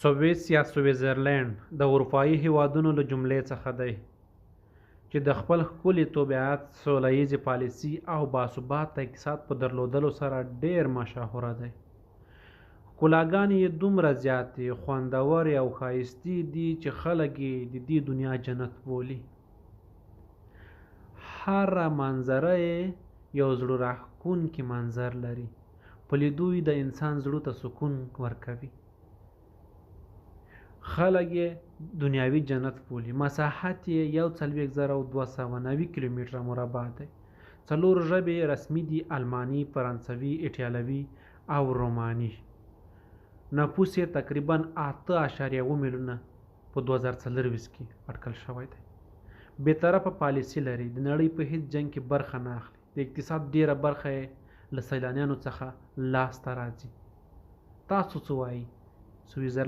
سویس یا سویټزرلینډ د اروپایي هېوادونو له جملې څخه دی چې د خپل ښکلي طبیعت، سوله ییزې پالیسۍ او باثباته اقتصاد په درلودلو سره ډېر مشهوره دی. ښکلاګانې یې دومره زیاتې، خوندورې او ښایستې دي چې خلک یې د دې دنیا جنت بولي. هره منظره یې یو زړه راښکونکی منظر لري، په لیدو یې د انسان زړه ته سکون ورکوي. خلک یې دنیاوي جنت بولي. مساحت یې 41,290 کیلومتره مربع دی. 4 ژبې رسمي دي: الماني، فرانسوي، ایټالوي او روماني. نفوس یې تقریبا 8.7 میلیونه په 2024 کې اټکل شوی دی. بېطرفه پالیسي لري، د نړۍ په هیڅ جنګ کې برخه نه اخلي، د اقتصاد ډیره برخه یې له سیلانیانو څخه لاسته راځي. تاسو څه وایئ؟ سویټزرلینډ